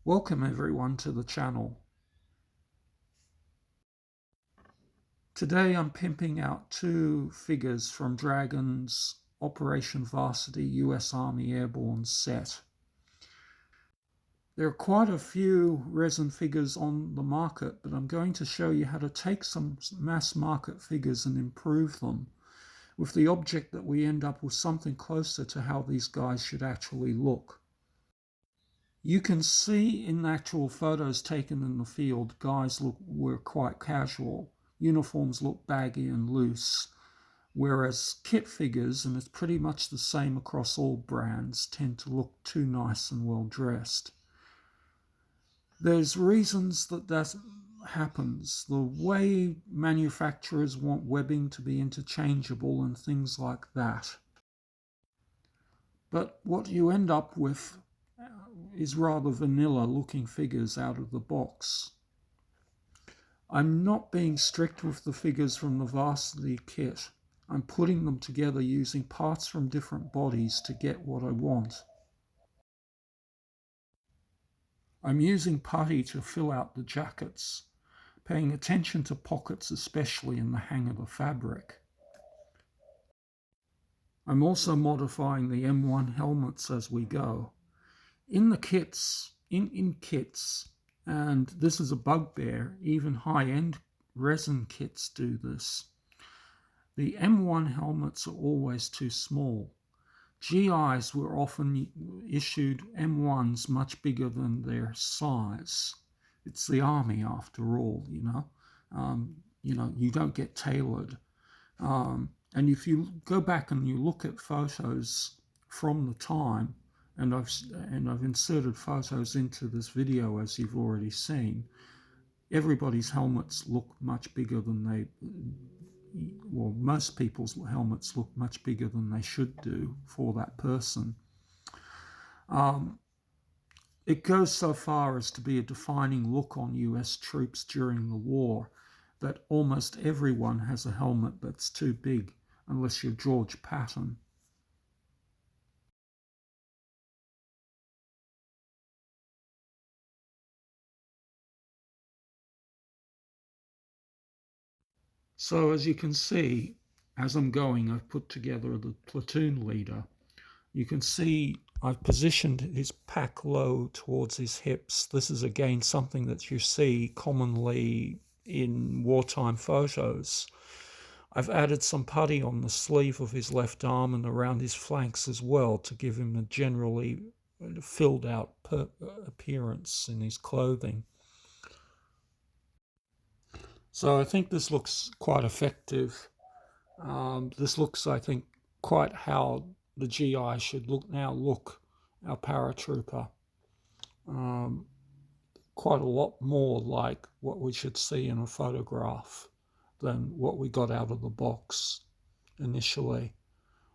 Welcome everyone to the channel. Today I'm pimping out two figures from Dragon's Operation Varsity US Army Airborne set. There are quite a few resin figures on the market, but I'm going to show you how to take some mass market figures and improve them, with the object that we end up with something closer to how these guys should actually look. You can see in actual photos taken in the field, guys were quite casual. Uniforms look baggy and loose, whereas kit figures, and it's pretty much the same across all brands, tend to look too nice and well dressed. There's reasons that happens. The way manufacturers want webbing to be interchangeable and things like that. But what you end up with is rather vanilla looking figures out of the box. I'm not being strict with the figures from the Varsity Kit. I'm putting them together using parts from different bodies to get what I want. I'm using putty to fill out the jackets, paying attention to pockets, especially in the hang of the fabric. I'm also modifying the M1 helmets as we go. In the kits, in kits, and this is a bugbear, even high-end resin kits do this. The M1 helmets are always too small. GIs were often issued M1s much bigger than their size. It's the army after all, you know. You don't get tailored. And if you go back and you look at photos from the time, and I've inserted photos into this video as you've already seen, everybody's helmets look much bigger than most people's helmets look much bigger than they should do for that person. It goes so far as to be a defining look on US troops during the war that almost everyone has a helmet that's too big, unless you're George Patton. So as you can see, as I'm going, I've put together the platoon leader. You can see I've positioned his pack low towards his hips. This is again something that you see commonly in wartime photos. I've added some putty on the sleeve of his left arm and around his flanks as well to give him a generally filled out appearance in his clothing. So I think this looks quite effective. This looks, I think, quite how the GI should look, our paratrooper. Quite a lot more like what we should see in a photograph than what we got out of the box initially.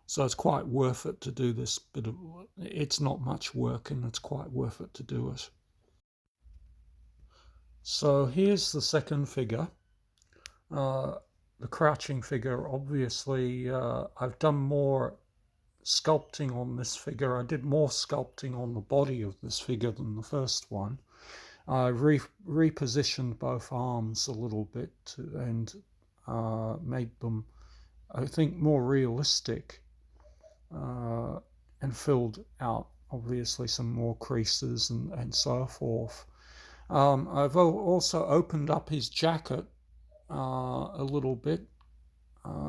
So it's quite worth it to do this bit of, it's not much work and it's quite worth it to do it. So here's the second figure. The crouching figure. Obviously, I've done more sculpting on this figure. I did more sculpting on the body of this figure than the first one. I repositioned both arms a little bit and made them, I think, more realistic and filled out, obviously, some more creases and so forth. I've also opened up his jacket a little bit.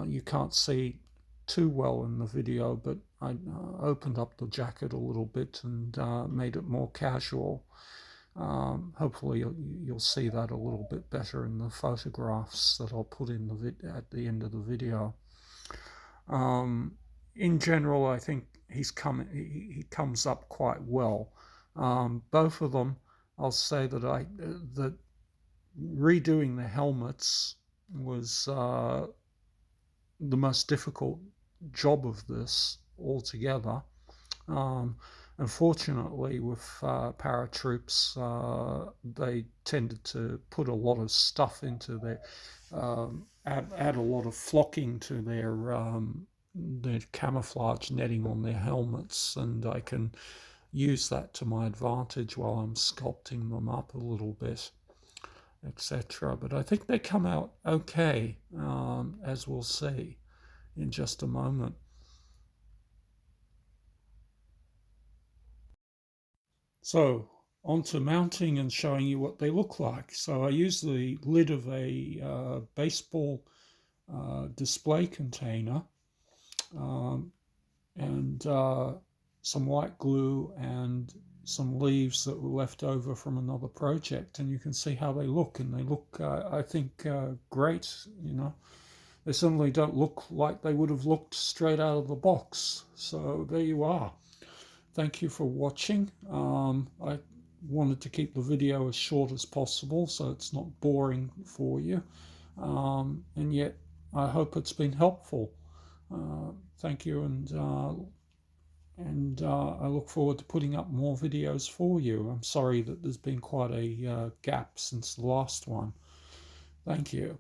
You can't see too well in the video, but I opened up the jacket a little bit and made it more casual. Hopefully you'll see that a little bit better in the photographs that I'll put in at the end of the video. In general, I think he comes up quite well. Both of them, I'll say that that redoing the helmets was the most difficult job of this altogether. Unfortunately, with paratroops, they tended to put a lot of stuff into their, add a lot of flocking to their camouflage netting on their helmets, and I can use that to my advantage while I'm sculpting them up a little bit, etc. But I think they come out okay, as we'll see in just a moment. So on to mounting and showing you what they look like. So I use the lid of a baseball display container, and some white glue and some leaves that were left over from another project, and you can see how they look, and they look, I think, great. They certainly don't look like they would have looked straight out of the box. So there you are. Thank you for watching. I wanted to keep the video as short as possible so it's not boring for you, and yet I hope it's been helpful. Thank you, and I look forward to putting up more videos for you. I'm sorry that there's been quite a gap since the last one. Thank you.